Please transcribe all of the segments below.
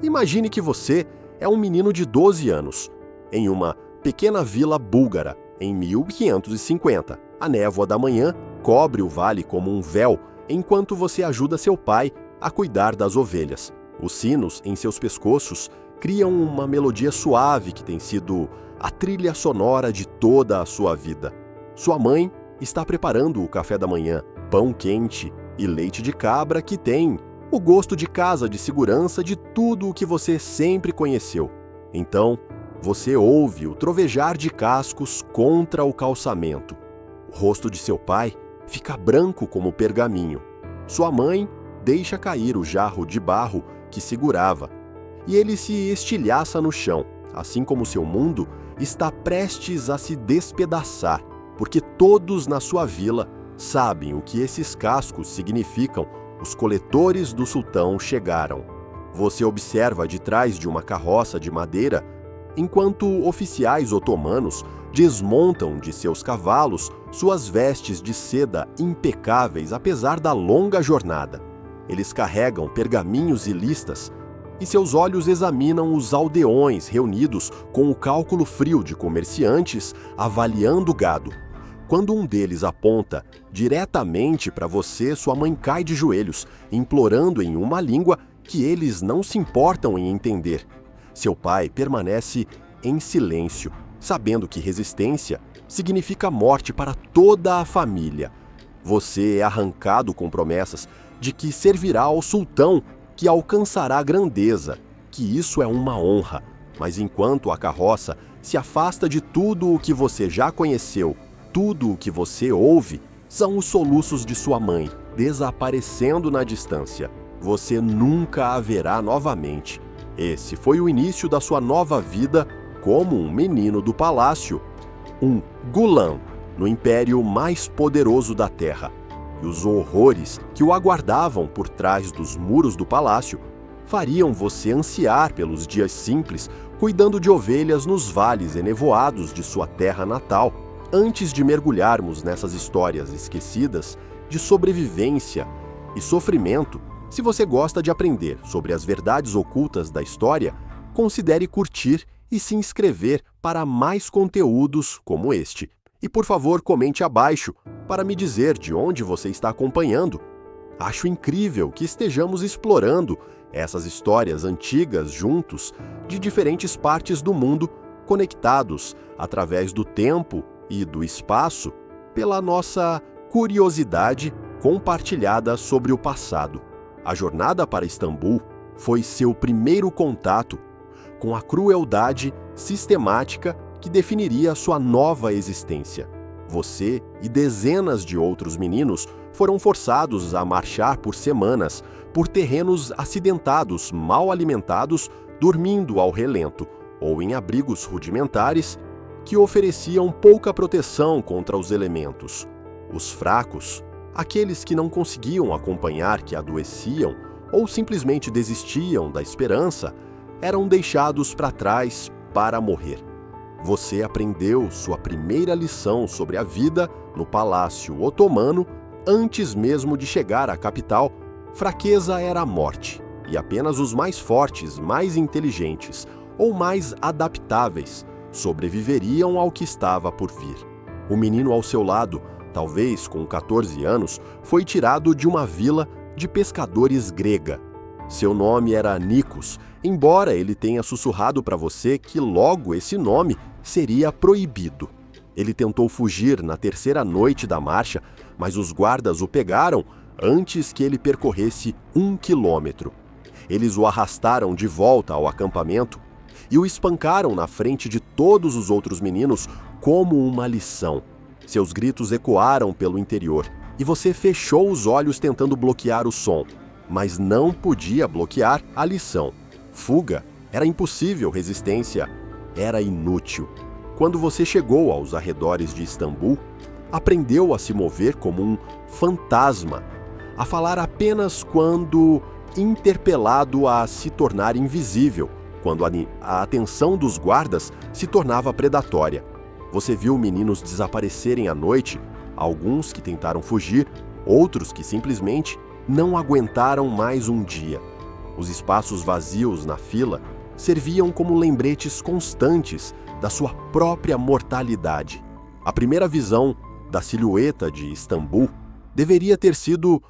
Imagine que você é um menino de 12 anos, em uma pequena vila búlgara, em 1550. A névoa da manhã cobre o vale como um véu, enquanto você ajuda seu pai a cuidar das ovelhas. Os sinos em seus pescoços criam uma melodia suave que tem sido a trilha sonora de toda a sua vida. Sua mãe está preparando o café da manhã, pão quente e leite de cabra que tem o gosto de casa, de segurança, de tudo o que você sempre conheceu. Então, você ouve o trovejar de cascos contra o calçamento. O rosto de seu pai fica branco como pergaminho. Sua mãe deixa cair o jarro de barro que segurava, e ele se estilhaça no chão, assim como seu mundo está prestes a se despedaçar, porque todos na sua vila sabem o que esses cascos significam. Os coletores do sultão chegaram. Você observa de trás de uma carroça de madeira, enquanto oficiais otomanos desmontam de seus cavalos suas vestes de seda impecáveis apesar da longa jornada. Eles carregam pergaminhos e listas, e seus olhos examinam os aldeões reunidos com o cálculo frio de comerciantes avaliando o gado. Quando um deles aponta diretamente para você, sua mãe cai de joelhos, implorando em uma língua que eles não se importam em entender. Seu pai permanece em silêncio, sabendo que resistência significa morte para toda a família. Você é arrancado com promessas de que servirá ao sultão, que alcançará grandeza, que isso é uma honra. Mas enquanto a carroça se afasta de tudo o que você já conheceu, tudo o que você ouve são os soluços de sua mãe, desaparecendo na distância. Você nunca a verá novamente. Esse foi o início da sua nova vida como um menino do palácio, um Gulam, no império mais poderoso da Terra. E os horrores que o aguardavam por trás dos muros do palácio fariam você ansiar pelos dias simples, cuidando de ovelhas nos vales enevoados de sua terra natal. Antes de mergulharmos nessas histórias esquecidas de sobrevivência e sofrimento, se você gosta de aprender sobre as verdades ocultas da história, considere curtir e se inscrever para mais conteúdos como este. E por favor, comente abaixo para me dizer de onde você está acompanhando. Acho incrível que estejamos explorando essas histórias antigas juntos, de diferentes partes do mundo, conectados através do tempo e do espaço, pela nossa curiosidade compartilhada sobre o passado. A jornada para Istambul foi seu primeiro contato com a crueldade sistemática que definiria sua nova existência. Você e dezenas de outros meninos foram forçados a marchar por semanas por terrenos acidentados, mal alimentados, dormindo ao relento ou em abrigos rudimentares que ofereciam pouca proteção contra os elementos. Os fracos, aqueles que não conseguiam acompanhar, que adoeciam ou simplesmente desistiam da esperança, eram deixados para trás para morrer. Você aprendeu sua primeira lição sobre a vida no Palácio Otomano antes mesmo de chegar à capital. Fraqueza era a morte, e apenas os mais fortes, mais inteligentes ou mais adaptáveis sobreviveriam ao que estava por vir. O menino ao seu lado, talvez com 14 anos, foi tirado de uma vila de pescadores grega. Seu nome era Nikos, embora ele tenha sussurrado para você que logo esse nome seria proibido. Ele tentou fugir na terceira noite da marcha, mas os guardas o pegaram antes que ele percorresse 1 quilômetro. Eles o arrastaram de volta ao acampamento e o espancaram na frente de todos os outros meninos como uma lição. Seus gritos ecoaram pelo interior e você fechou os olhos tentando bloquear o som, mas não podia bloquear a lição. Fuga era impossível, resistência era inútil. Quando você chegou aos arredores de Istambul, aprendeu a se mover como um fantasma, a falar apenas quando interpelado, a se tornar invisível, quando a atenção dos guardas se tornava predatória. Você viu meninos desaparecerem à noite, alguns que tentaram fugir, outros que simplesmente não aguentaram mais um dia. Os espaços vazios na fila serviam como lembretes constantes da sua própria mortalidade. A primeira visão da silhueta de Istambul deveria ter sido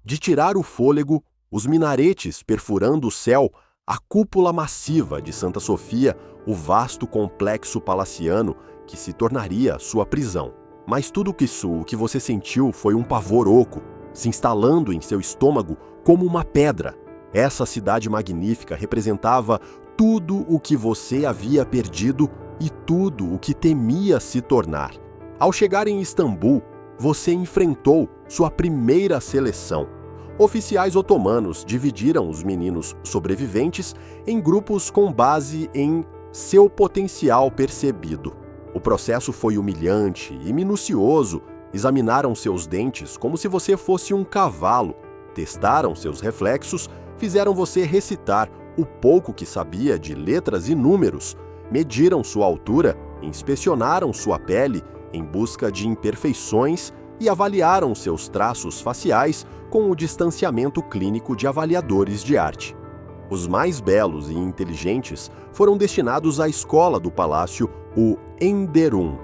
de tirar o fôlego, os minaretes perfurando o céu, a cúpula massiva de Santa Sofia, o vasto complexo palaciano que se tornaria sua prisão. Mas tudo isso, o que você sentiu foi um pavor oco, se instalando em seu estômago como uma pedra. Essa cidade magnífica representava tudo o que você havia perdido e tudo o que temia se tornar. Ao chegar em Istambul, você enfrentou sua primeira seleção. Oficiais otomanos dividiram os meninos sobreviventes em grupos com base em seu potencial percebido. O processo foi humilhante e minucioso. Examinaram seus dentes como se você fosse um cavalo, testaram seus reflexos, fizeram você recitar o pouco que sabia de letras e números, mediram sua altura, inspecionaram sua pele em busca de imperfeições e avaliaram seus traços faciais com o distanciamento clínico de avaliadores de arte. Os mais belos e inteligentes foram destinados à escola do palácio, o Enderun.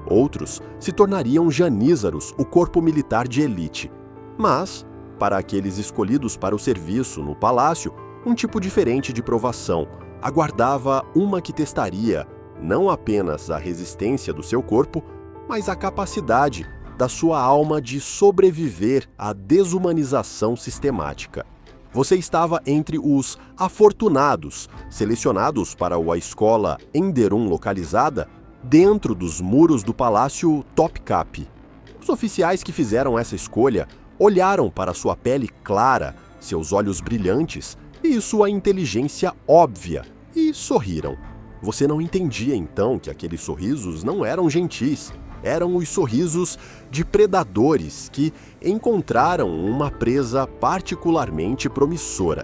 Outros se tornariam janízaros, o corpo militar de elite. Mas, para aqueles escolhidos para o serviço no palácio, um tipo diferente de provação aguardava, uma que testaria não apenas a resistência do seu corpo, mas a capacidade da sua alma de sobreviver à desumanização sistemática. Você estava entre os afortunados, selecionados para a escola Enderun localizada dentro dos muros do palácio Topkapi. Os oficiais que fizeram essa escolha olharam para sua pele clara, seus olhos brilhantes e sua inteligência óbvia e sorriram. Você não entendia então que aqueles sorrisos não eram gentis. Eram os sorrisos de predadores que encontraram uma presa particularmente promissora.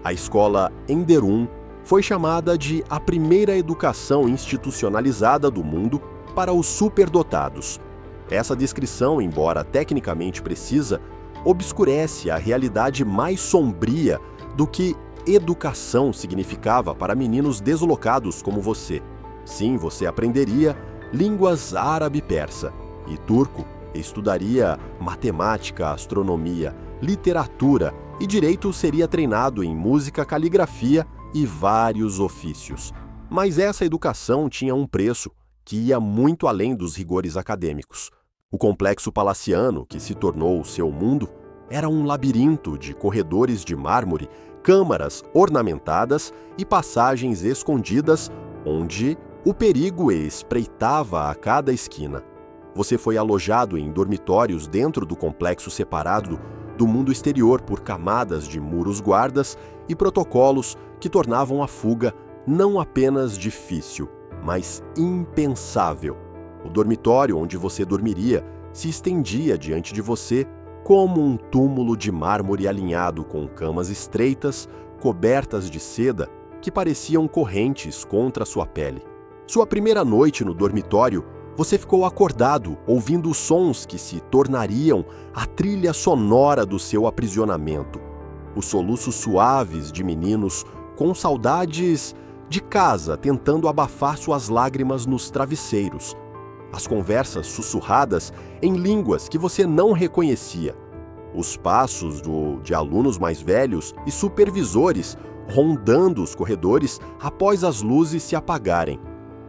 A escola Enderun foi chamada de a primeira educação institucionalizada do mundo para os superdotados. Essa descrição, embora tecnicamente precisa, obscurece a realidade mais sombria do que educação significava para meninos deslocados como você. Sim, você aprenderia línguas árabe e persa e turco, estudaria matemática, astronomia, literatura e direito, seria treinado em música, caligrafia e vários ofícios. Mas essa educação tinha um preço que ia muito além dos rigores acadêmicos. O complexo palaciano, que se tornou o seu mundo, era um labirinto de corredores de mármore, câmaras ornamentadas e passagens escondidas onde o perigo espreitava a cada esquina. Você foi alojado em dormitórios dentro do complexo separado do mundo exterior por camadas de muros guardas e protocolos que tornavam a fuga não apenas difícil, mas impensável. O dormitório onde você dormiria se estendia diante de você como um túmulo de mármore alinhado com camas estreitas, cobertas de seda que pareciam correntes contra sua pele. Sua primeira noite no dormitório, você ficou acordado, ouvindo sons que se tornariam a trilha sonora do seu aprisionamento. Os soluços suaves de meninos com saudades de casa tentando abafar suas lágrimas nos travesseiros. As conversas sussurradas em línguas que você não reconhecia. Os passos de alunos mais velhos e supervisores rondando os corredores após as luzes se apagarem.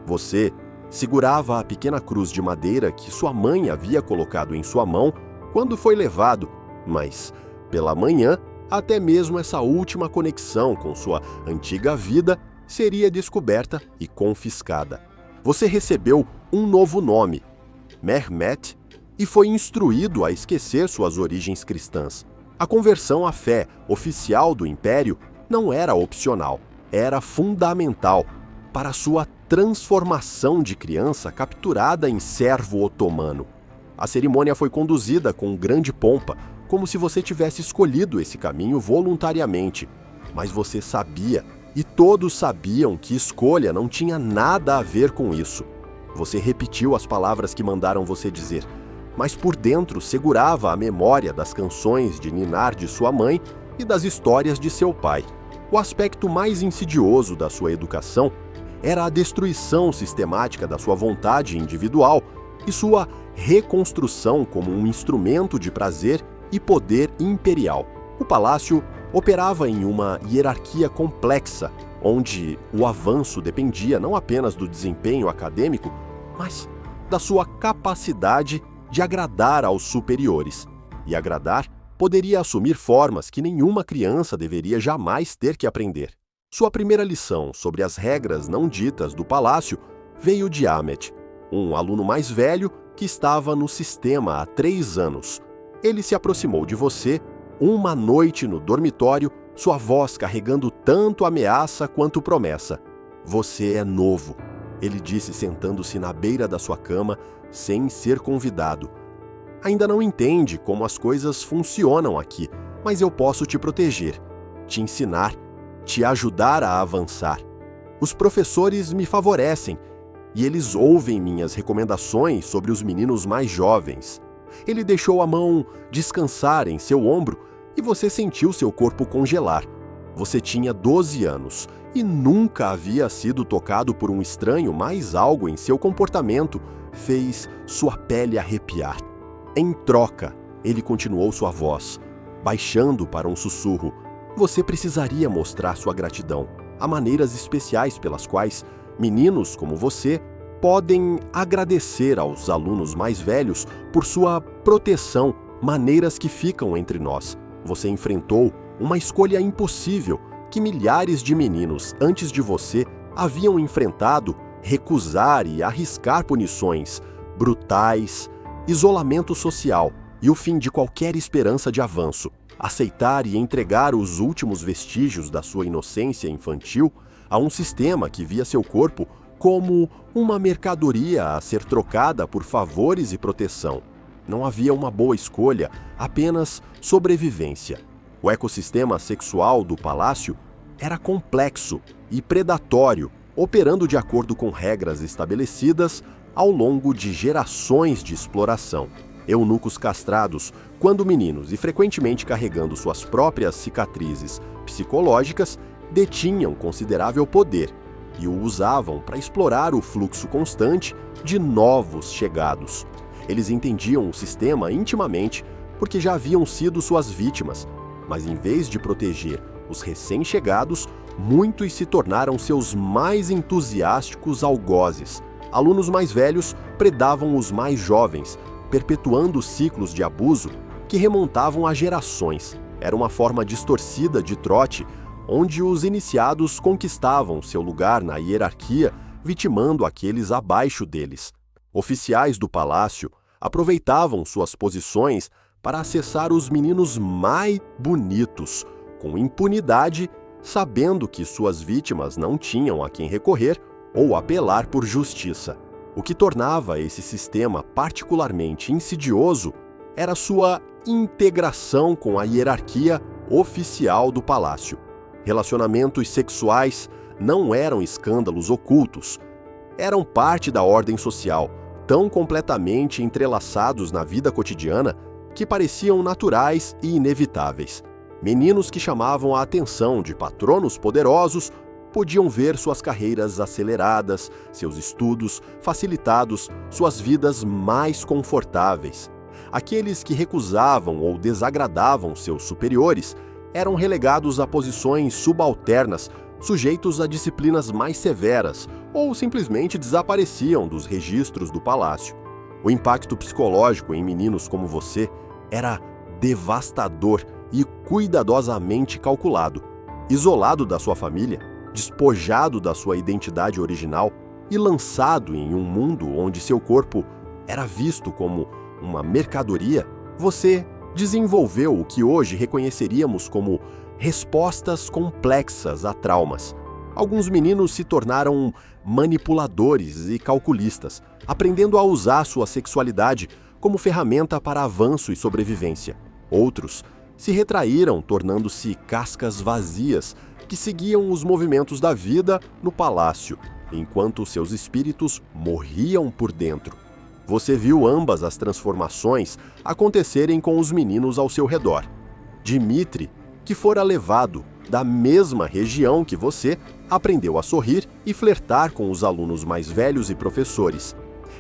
Você segurava a pequena cruz de madeira que sua mãe havia colocado em sua mão quando foi levado, mas, pela manhã, até mesmo essa última conexão com sua antiga vida seria descoberta e confiscada. Você recebeu um novo nome, Mehmet, e foi instruído a esquecer suas origens cristãs. A conversão à fé oficial do Império não era opcional, era fundamental para sua transformação de criança capturada em servo otomano. A cerimônia foi conduzida com grande pompa, como se você tivesse escolhido esse caminho voluntariamente. Mas você sabia, e todos sabiam, que escolha não tinha nada a ver com isso. Você repetiu as palavras que mandaram você dizer, mas por dentro segurava a memória das canções de ninar de sua mãe e das histórias de seu pai. O aspecto mais insidioso da sua educação era a destruição sistemática da sua vontade individual e sua reconstrução como um instrumento de prazer e poder imperial. O palácio operava em uma hierarquia complexa, onde o avanço dependia não apenas do desempenho acadêmico, mas da sua capacidade de agradar aos superiores. E agradar poderia assumir formas que nenhuma criança deveria jamais ter que aprender. Sua primeira lição sobre as regras não ditas do palácio veio de Ahmet, um aluno mais velho que estava no sistema há 3 anos. Ele se aproximou de você uma noite no dormitório, sua voz carregando tanto ameaça quanto promessa. "Você é novo", ele disse sentando-se na beira da sua cama sem ser convidado. "Ainda não entende como as coisas funcionam aqui, mas eu posso te proteger, te ensinar, te ajudar a avançar. Os professores me favorecem e eles ouvem minhas recomendações sobre os meninos mais jovens." Ele deixou a mão descansar em seu ombro e você sentiu seu corpo congelar. Você tinha 12 anos e nunca havia sido tocado por um estranho, mas algo em seu comportamento fez sua pele arrepiar. "Em troca", ele continuou sua voz, baixando para um sussurro, "você precisaria mostrar sua gratidão. Há maneiras especiais pelas quais meninos como você podem agradecer aos alunos mais velhos por sua proteção, maneiras que ficam entre nós. Você enfrentou uma escolha impossível que milhares de meninos antes de você haviam enfrentado, recusar e arriscar punições brutais, isolamento social e o fim de qualquer esperança de avanço. Aceitar e entregar os últimos vestígios da sua inocência infantil a um sistema que via seu corpo como uma mercadoria a ser trocada por favores e proteção. Não havia uma boa escolha, apenas sobrevivência. O ecossistema sexual do palácio era complexo e predatório, operando de acordo com regras estabelecidas ao longo de gerações de exploração. Eunucos castrados, quando meninos e frequentemente carregando suas próprias cicatrizes psicológicas, detinham considerável poder e o usavam para explorar o fluxo constante de novos chegados. Eles entendiam o sistema intimamente porque já haviam sido suas vítimas, mas em vez de proteger os recém-chegados, muitos se tornaram seus mais entusiásticos algozes. Alunos mais velhos predavam os mais jovens, perpetuando ciclos de abuso que remontavam a gerações. Era uma forma distorcida de trote, onde os iniciados conquistavam seu lugar na hierarquia, vitimando aqueles abaixo deles. Oficiais do palácio aproveitavam suas posições para acessar os meninos mais bonitos, com impunidade, sabendo que suas vítimas não tinham a quem recorrer ou apelar por justiça. O que tornava esse sistema particularmente insidioso era sua integração com a hierarquia oficial do palácio. Relacionamentos sexuais não eram escândalos ocultos, eram parte da ordem social, tão completamente entrelaçados na vida cotidiana que pareciam naturais e inevitáveis. Meninos que chamavam a atenção de patronos poderosos podiam ver suas carreiras aceleradas, seus estudos facilitados, suas vidas mais confortáveis. Aqueles que recusavam ou desagradavam seus superiores eram relegados a posições subalternas, sujeitos a disciplinas mais severas, ou simplesmente desapareciam dos registros do palácio. O impacto psicológico em meninos como você era devastador e cuidadosamente calculado. Isolado da sua família, despojado da sua identidade original e lançado em um mundo onde seu corpo era visto como uma mercadoria, você desenvolveu o que hoje reconheceríamos como respostas complexas a traumas. Alguns meninos se tornaram manipuladores e calculistas, aprendendo a usar sua sexualidade como ferramenta para avanço e sobrevivência. Outros se retraíram, tornando-se cascas vazias que seguiam os movimentos da vida no palácio, enquanto seus espíritos morriam por dentro. Você viu ambas as transformações acontecerem com os meninos ao seu redor. Dmitri, que fora levado da mesma região que você, aprendeu a sorrir e flertar com os alunos mais velhos e professores.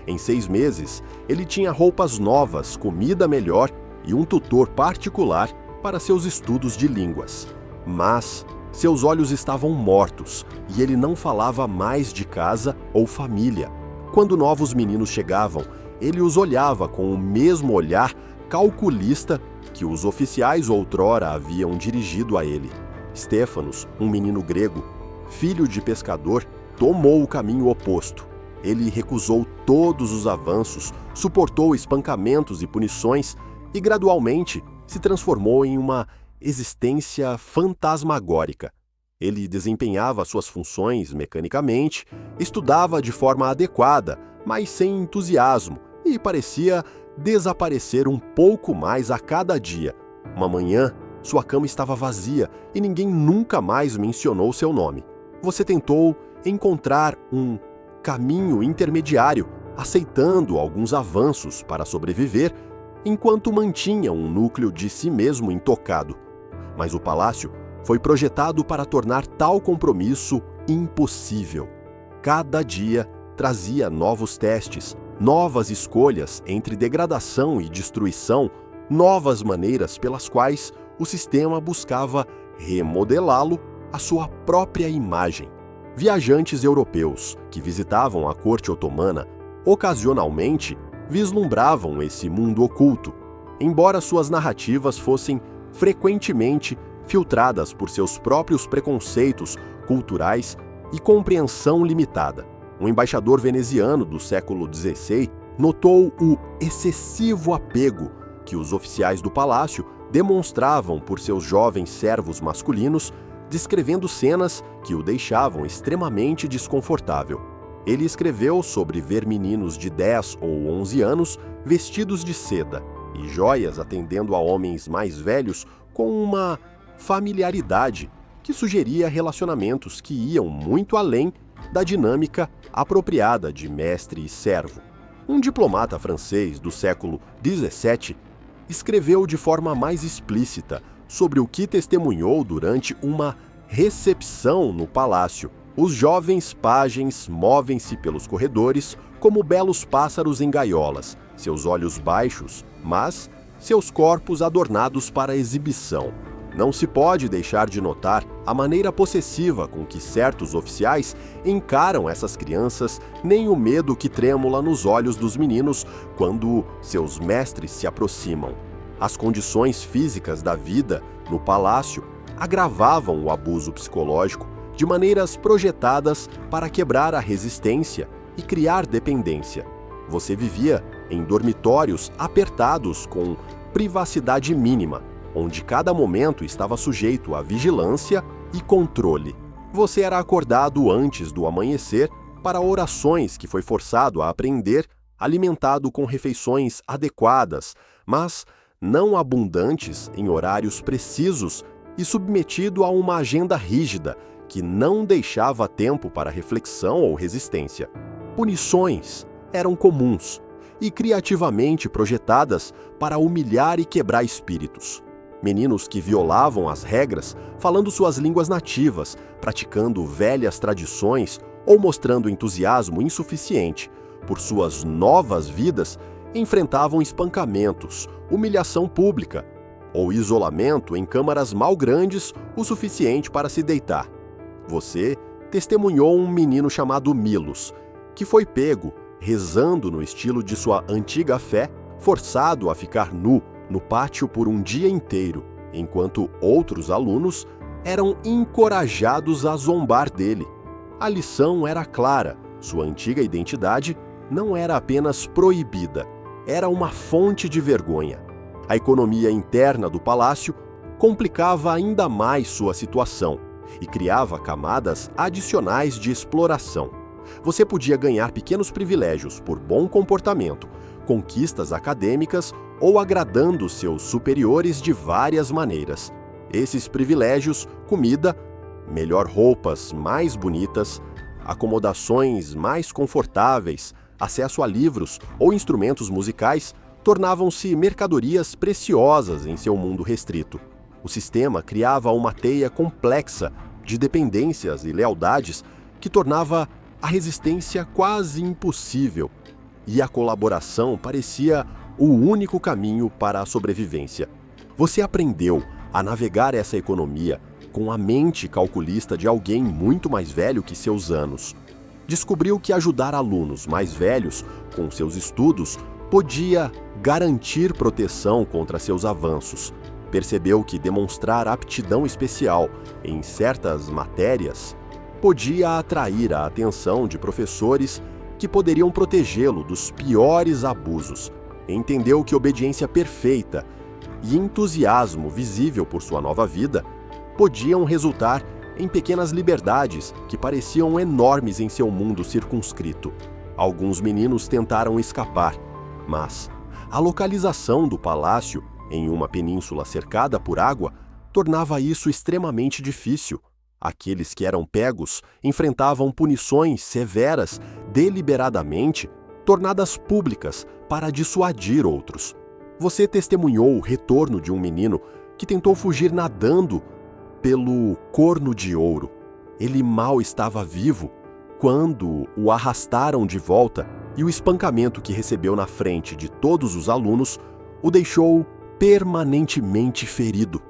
Em 6 meses, ele tinha roupas novas, comida melhor e um tutor particular para seus estudos de línguas. Mas seus olhos estavam mortos e ele não falava mais de casa ou família. Quando novos meninos chegavam, ele os olhava com o mesmo olhar calculista que os oficiais outrora haviam dirigido a ele. Stefanos, um menino grego, filho de pescador, tomou o caminho oposto. Ele recusou todos os avanços, suportou espancamentos e punições e gradualmente se transformou em uma existência fantasmagórica. Ele desempenhava suas funções mecanicamente, estudava de forma adequada, mas sem entusiasmo, e parecia desaparecer um pouco mais a cada dia. Uma manhã, sua cama estava vazia e ninguém nunca mais mencionou seu nome. Você tentou encontrar um caminho intermediário, aceitando alguns avanços para sobreviver, enquanto mantinha um núcleo de si mesmo intocado. Mas o palácio foi projetado para tornar tal compromisso impossível. Cada dia trazia novos testes, novas escolhas entre degradação e destruição, novas maneiras pelas quais o sistema buscava remodelá-lo à sua própria imagem. Viajantes europeus que visitavam a corte otomana ocasionalmente vislumbravam esse mundo oculto, embora suas narrativas fossem frequentemente filtradas por seus próprios preconceitos culturais e compreensão limitada. Um embaixador veneziano do século XVI notou o excessivo apego que os oficiais do palácio demonstravam por seus jovens servos masculinos, descrevendo cenas que o deixavam extremamente desconfortável. Ele escreveu sobre ver meninos de 10 ou 11 anos vestidos de seda e joias atendendo a homens mais velhos com uma familiaridade que sugeria relacionamentos que iam muito além da dinâmica apropriada de mestre e servo. Um diplomata francês do século XVII escreveu de forma mais explícita sobre o que testemunhou durante uma recepção no palácio. Os jovens pajens movem-se pelos corredores como belos pássaros em gaiolas, seus olhos baixos, mas seus corpos adornados para exibição. Não se pode deixar de notar a maneira possessiva com que certos oficiais encaram essas crianças, nem o medo que trêmula nos olhos dos meninos quando seus mestres se aproximam. As condições físicas da vida no palácio agravavam o abuso psicológico de maneiras projetadas para quebrar a resistência e criar dependência. Você vivia em dormitórios apertados com privacidade mínima, onde cada momento estava sujeito à vigilância e controle. Você era acordado antes do amanhecer para orações que foi forçado a aprender, alimentado com refeições adequadas, mas não abundantes em horários precisos e submetido a uma agenda rígida que não deixava tempo para reflexão ou resistência. Punições eram comuns e criativamente projetadas para humilhar e quebrar espíritos. Meninos que violavam as regras, falando suas línguas nativas, praticando velhas tradições ou mostrando entusiasmo insuficiente por suas novas vidas, enfrentavam espancamentos, humilhação pública ou isolamento em câmaras mal grandes o suficiente para se deitar. Você testemunhou um menino chamado Milos, que foi pego rezando no estilo de sua antiga fé, forçado a ficar nu no pátio por um dia inteiro, enquanto outros alunos eram encorajados a zombar dele. A lição era clara: sua antiga identidade não era apenas proibida, era uma fonte de vergonha. A economia interna do palácio complicava ainda mais sua situação e criava camadas adicionais de exploração. Você podia ganhar pequenos privilégios por bom comportamento, conquistas acadêmicas ou agradando seus superiores de várias maneiras. Esses privilégios, comida, melhor roupas mais bonitas, acomodações mais confortáveis, acesso a livros ou instrumentos musicais, tornavam-se mercadorias preciosas em seu mundo restrito. O sistema criava uma teia complexa de dependências e lealdades que tornava a resistência quase impossível, e a colaboração parecia o único caminho para a sobrevivência. Você aprendeu a navegar essa economia com a mente calculista de alguém muito mais velho que seus anos. Descobriu que ajudar alunos mais velhos com seus estudos podia garantir proteção contra seus avanços. Percebeu que demonstrar aptidão especial em certas matérias podia atrair a atenção de professores que poderiam protegê-lo dos piores abusos. Entendeu que obediência perfeita e entusiasmo visível por sua nova vida podiam resultar em pequenas liberdades que pareciam enormes em seu mundo circunscrito. Alguns meninos tentaram escapar, mas a localização do palácio em uma península cercada por água tornava isso extremamente difícil. Aqueles que eram pegos enfrentavam punições severas deliberadamente, tornadas públicas para dissuadir outros. Você testemunhou o retorno de um menino que tentou fugir nadando pelo Corno de Ouro. Ele mal estava vivo quando o arrastaram de volta, e o espancamento que recebeu na frente de todos os alunos o deixou permanentemente ferido.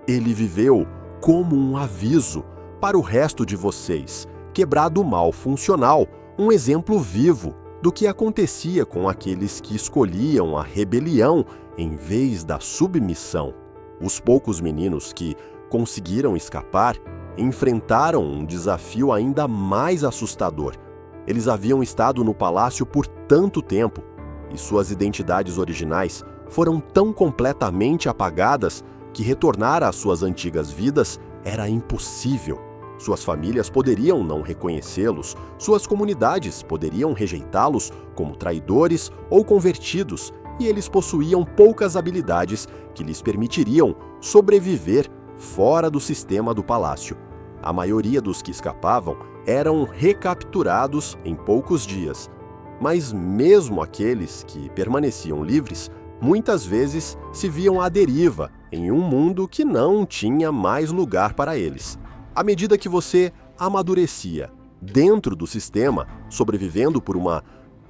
Ele viveu como um aviso para o resto de vocês, quebrado mal funcional, um exemplo vivo do que acontecia com aqueles que escolhiam a rebelião em vez da submissão. Os poucos meninos que conseguiram escapar enfrentaram um desafio ainda mais assustador. Eles haviam estado no palácio por tanto tempo e suas identidades originais foram tão completamente apagadas que retornar às suas antigas vidas era impossível. Suas famílias poderiam não reconhecê-los, suas comunidades poderiam rejeitá-los como traidores ou convertidos, e eles possuíam poucas habilidades que lhes permitiriam sobreviver fora do sistema do palácio. A maioria dos que escapavam eram recapturados em poucos dias, mas mesmo aqueles que permaneciam livres muitas vezes se viam à deriva em um mundo que não tinha mais lugar para eles. À medida que você amadurecia dentro do sistema, sobrevivendo por uma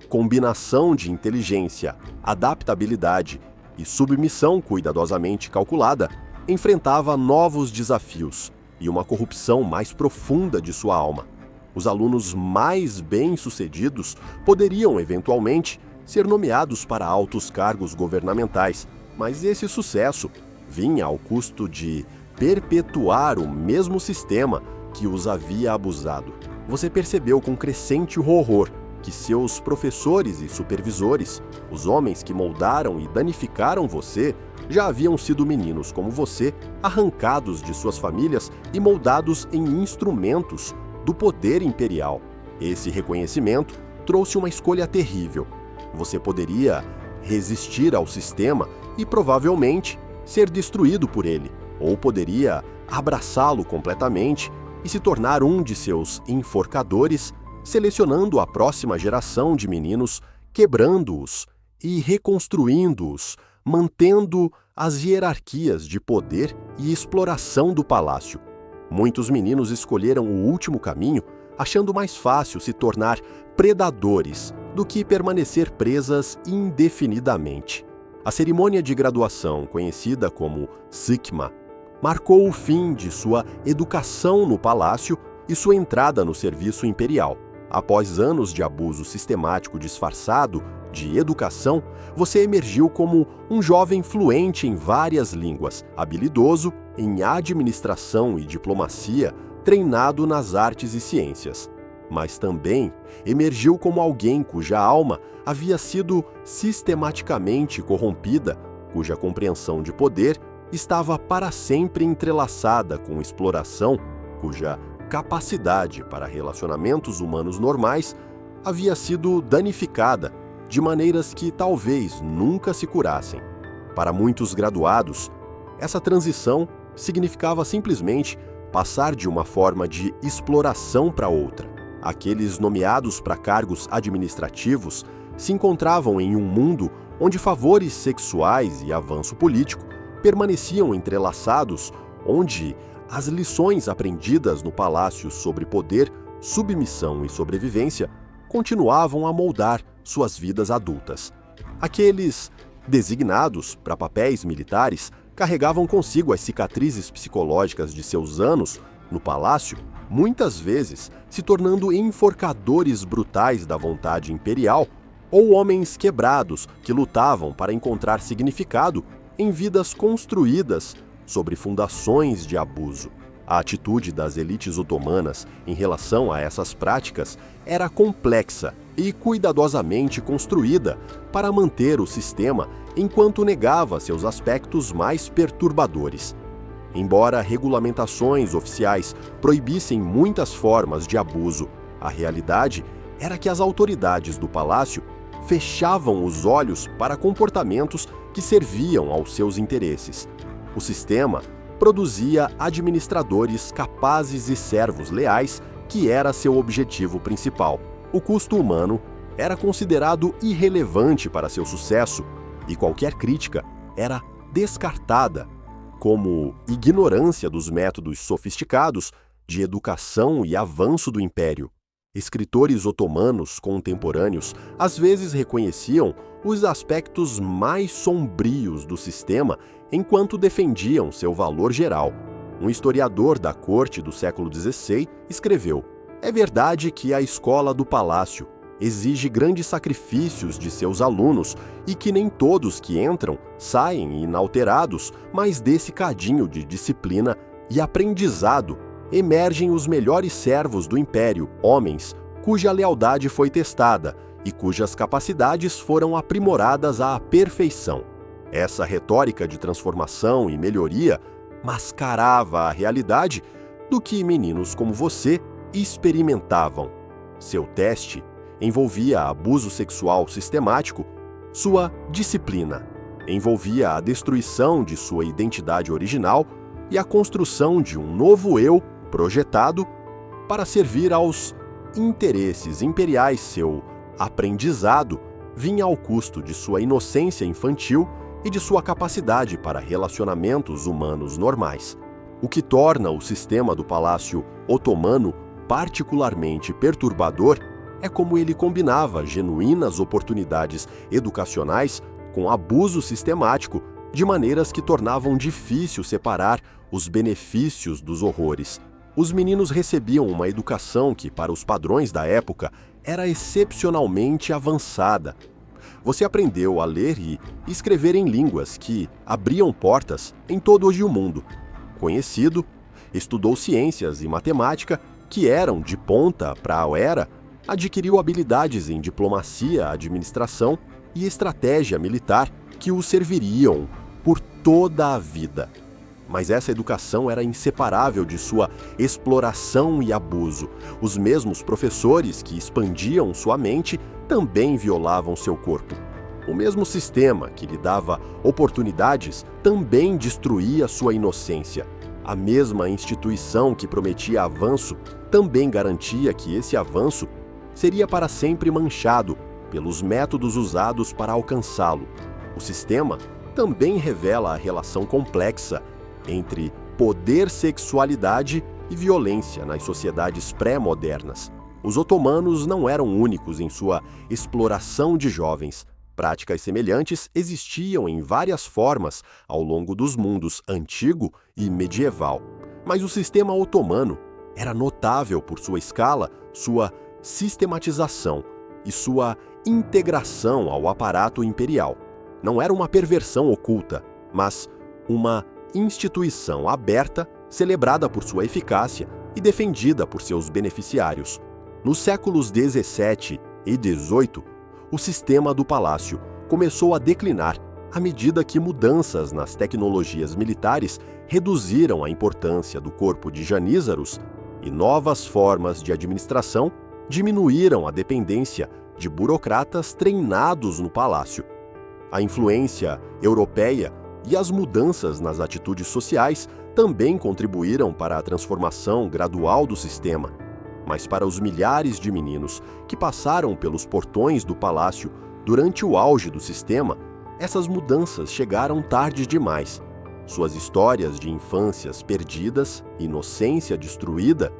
combinação de inteligência, adaptabilidade e submissão cuidadosamente calculada, enfrentava novos desafios e uma corrupção mais profunda de sua alma. Os alunos mais bem-sucedidos poderiam, eventualmente, ser nomeados para altos cargos governamentais, mas esse sucesso vinha ao custo de perpetuar o mesmo sistema que os havia abusado. Você percebeu com crescente horror que seus professores e supervisores, os homens que moldaram e danificaram você, já haviam sido meninos como você, arrancados de suas famílias e moldados em instrumentos do poder imperial. Esse reconhecimento trouxe uma escolha terrível. Você poderia resistir ao sistema e provavelmente ser destruído por ele, ou poderia abraçá-lo completamente e se tornar um de seus enforcadores, selecionando a próxima geração de meninos, quebrando-os e reconstruindo-os, mantendo as hierarquias de poder e exploração do palácio. Muitos meninos escolheram o último caminho, achando mais fácil se tornar predadores do que permanecer presas indefinidamente. A cerimônia de graduação, conhecida como Sikma, marcou o fim de sua educação no palácio e sua entrada no serviço imperial. Após anos de abuso sistemático disfarçado de educação, você emergiu como um jovem fluente em várias línguas, habilidoso em administração e diplomacia, treinado nas artes e ciências. Mas também emergiu como alguém cuja alma havia sido sistematicamente corrompida, cuja compreensão de poder estava para sempre entrelaçada com exploração, cuja capacidade para relacionamentos humanos normais havia sido danificada de maneiras que talvez nunca se curassem. Para muitos graduados, essa transição significava simplesmente passar de uma forma de exploração para outra. Aqueles nomeados para cargos administrativos se encontravam em um mundo onde favores sexuais e avanço político permaneciam entrelaçados, onde as lições aprendidas no palácio sobre poder, submissão e sobrevivência continuavam a moldar suas vidas adultas. Aqueles designados para papéis militares carregavam consigo as cicatrizes psicológicas de seus anos no palácio, muitas vezes se tornando enforcadores brutais da vontade imperial ou homens quebrados que lutavam para encontrar significado em vidas construídas sobre fundações de abuso. A atitude das elites otomanas em relação a essas práticas era complexa e cuidadosamente construída para manter o sistema enquanto negava seus aspectos mais perturbadores. Embora regulamentações oficiais proibissem muitas formas de abuso, a realidade era que as autoridades do palácio fechavam os olhos para comportamentos que serviam aos seus interesses. O sistema produzia administradores capazes e servos leais, que era seu objetivo principal. O custo humano era considerado irrelevante para seu sucesso e qualquer crítica era descartada como ignorância dos métodos sofisticados de educação e avanço do império. Escritores otomanos contemporâneos às vezes reconheciam os aspectos mais sombrios do sistema enquanto defendiam seu valor geral. Um historiador da corte do século XVI escreveu: "É verdade que a escola do palácio exige grandes sacrifícios de seus alunos e que nem todos que entram saem inalterados, mas desse cadinho de disciplina e aprendizado emergem os melhores servos do império, homens cuja lealdade foi testada e cujas capacidades foram aprimoradas à perfeição." Essa retórica de transformação e melhoria mascarava a realidade do que meninos como você experimentavam. Seu teste envolvia abuso sexual sistemático, sua disciplina envolvia a destruição de sua identidade original e a construção de um novo eu projetado para servir aos interesses imperiais. Seu aprendizado vinha ao custo de sua inocência infantil e de sua capacidade para relacionamentos humanos normais. O que torna o sistema do Palácio Otomano particularmente perturbador é como ele combinava genuínas oportunidades educacionais com abuso sistemático, de maneiras que tornavam difícil separar os benefícios dos horrores. Os meninos recebiam uma educação que, para os padrões da época, era excepcionalmente avançada. Você aprendeu a ler e escrever em línguas que abriam portas em todo o mundo conhecido, estudou ciências e matemática que eram de ponta para a era, adquiriu habilidades em diplomacia, administração e estratégia militar que o serviriam por toda a vida. Mas essa educação era inseparável de sua exploração e abuso. Os mesmos professores que expandiam sua mente também violavam seu corpo. O mesmo sistema que lhe dava oportunidades também destruía sua inocência. A mesma instituição que prometia avanço também garantia que esse avanço seria para sempre manchado pelos métodos usados para alcançá-lo. O sistema também revela a relação complexa entre poder, sexualidade e violência nas sociedades pré-modernas. Os otomanos não eram únicos em sua exploração de jovens. Práticas semelhantes existiam em várias formas ao longo dos mundos antigo e medieval. Mas o sistema otomano era notável por sua escala, sua sistematização e sua integração ao aparato imperial. Não era uma perversão oculta, mas uma instituição aberta, celebrada por sua eficácia e defendida por seus beneficiários. Nos séculos XVII e XVIII, o sistema do palácio começou a declinar à medida que mudanças nas tecnologias militares reduziram a importância do corpo de janízaros e novas formas de administração diminuíram a dependência de burocratas treinados no palácio. A influência europeia e as mudanças nas atitudes sociais também contribuíram para a transformação gradual do sistema. Mas para os milhares de meninos que passaram pelos portões do palácio durante o auge do sistema, essas mudanças chegaram tarde demais. suas histórias de infâncias perdidas, inocência destruída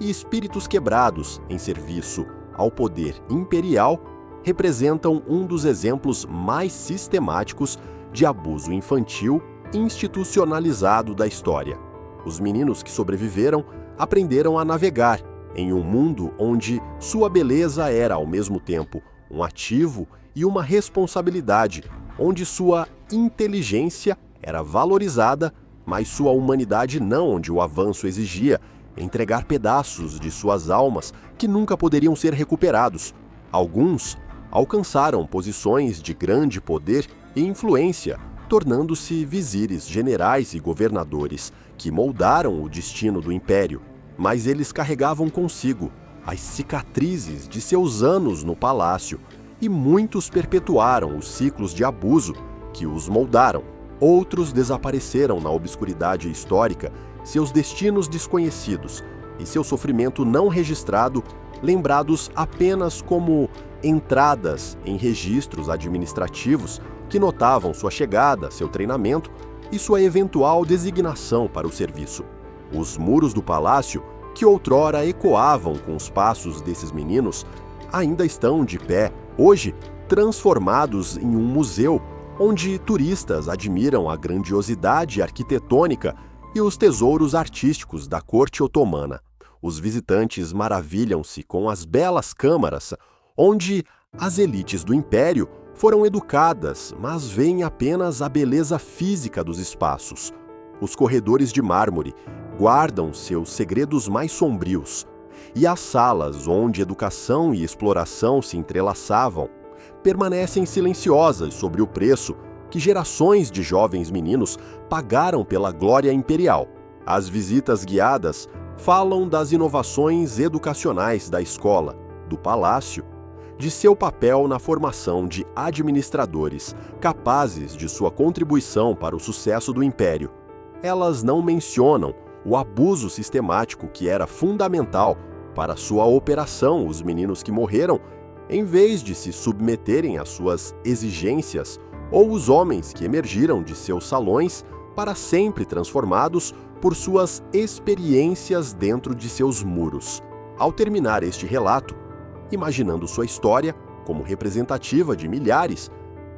e espíritos quebrados em serviço ao poder imperial representam um dos exemplos mais sistemáticos de abuso infantil institucionalizado da história. Os meninos que sobreviveram aprenderam a navegar em um mundo onde sua beleza era ao mesmo tempo um ativo e uma responsabilidade, onde sua inteligência era valorizada, mas sua humanidade não, onde o avanço exigia entregar pedaços de suas almas que nunca poderiam ser recuperados. Alguns alcançaram posições de grande poder e influência, tornando-se vizires, generais e governadores que moldaram o destino do império, mas eles carregavam consigo as cicatrizes de seus anos no palácio e muitos perpetuaram os ciclos de abuso que os moldaram. Outros desapareceram na obscuridade histórica, seus destinos desconhecidos e seu sofrimento não registrado, lembrados apenas como entradas em registros administrativos que notavam sua chegada, seu treinamento e sua eventual designação para o serviço. Os muros do palácio, que outrora ecoavam com os passos desses meninos, ainda estão de pé, hoje transformados em um museu, onde turistas admiram a grandiosidade arquitetônica e os tesouros artísticos da corte otomana. Os visitantes maravilham-se com as belas câmaras, onde as elites do império foram educadas, mas veem apenas a beleza física dos espaços. Os corredores de mármore guardam seus segredos mais sombrios, e as salas onde educação e exploração se entrelaçavam permanecem silenciosas sobre o preço que gerações de jovens meninos pagaram pela glória imperial. As visitas guiadas falam das inovações educacionais da escola, do palácio, de seu papel na formação de administradores capazes de sua contribuição para o sucesso do império. Elas não mencionam o abuso sistemático que era fundamental para sua operação. Os meninos que morreram, em vez de se submeterem às suas exigências, ou os homens que emergiram de seus salões para sempre transformados por suas experiências dentro de seus muros. Ao terminar este relato, imaginando sua história como representativa de milhares,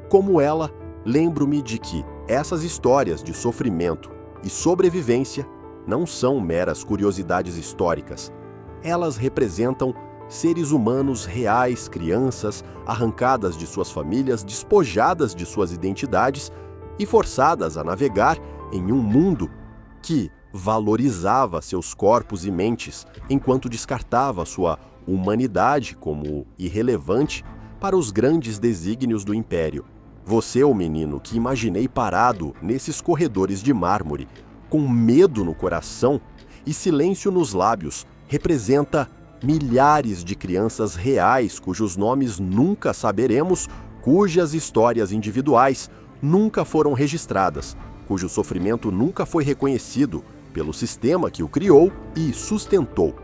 como ela, lembro-me de que essas histórias de sofrimento e sobrevivência não são meras curiosidades históricas. Elas representam seres humanos reais, crianças arrancadas de suas famílias, despojadas de suas identidades e forçadas a navegar em um mundo que valorizava seus corpos e mentes, enquanto descartava sua humanidade como irrelevante para os grandes desígnios do império. Você, o menino que imaginei parado nesses corredores de mármore, com medo no coração e silêncio nos lábios, representa milhares de crianças reais cujos nomes nunca saberemos, cujas histórias individuais nunca foram registradas, cujo sofrimento nunca foi reconhecido pelo sistema que o criou e sustentou.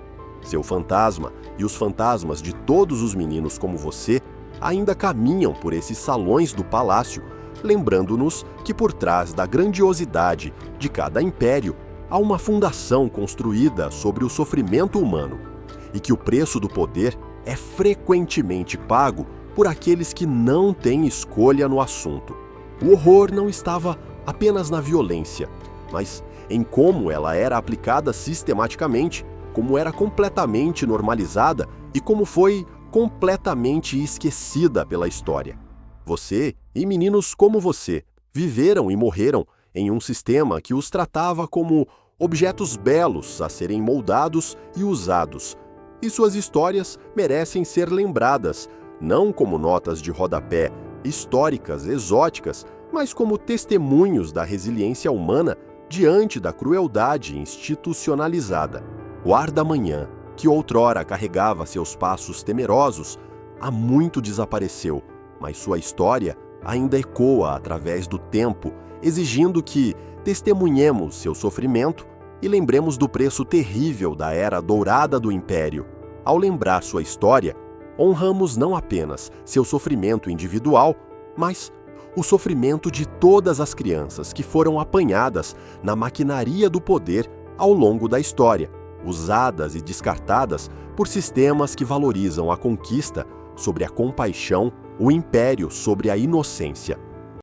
Seu fantasma e os fantasmas de todos os meninos como você ainda caminham por esses salões do palácio, lembrando-nos que por trás da grandiosidade de cada império há uma fundação construída sobre o sofrimento humano, e que o preço do poder é frequentemente pago por aqueles que não têm escolha no assunto. O horror não estava apenas na violência, mas em como ela era aplicada sistematicamente, como era completamente normalizada e como foi completamente esquecida pela história. Você e meninos como você viveram e morreram em um sistema que os tratava como objetos belos a serem moldados e usados, e suas histórias merecem ser lembradas, não como notas de rodapé históricas exóticas, mas como testemunhos da resiliência humana diante da crueldade institucionalizada. O ar da manhã, que outrora carregava seus passos temerosos, há muito desapareceu, mas sua história ainda ecoa através do tempo, exigindo que testemunhemos seu sofrimento e lembremos do preço terrível da era dourada do Império. Ao lembrar sua história, honramos não apenas seu sofrimento individual, mas o sofrimento de todas as crianças que foram apanhadas na maquinaria do poder ao longo da história, usadas e descartadas por sistemas que valorizam a conquista sobre a compaixão, o império sobre a inocência.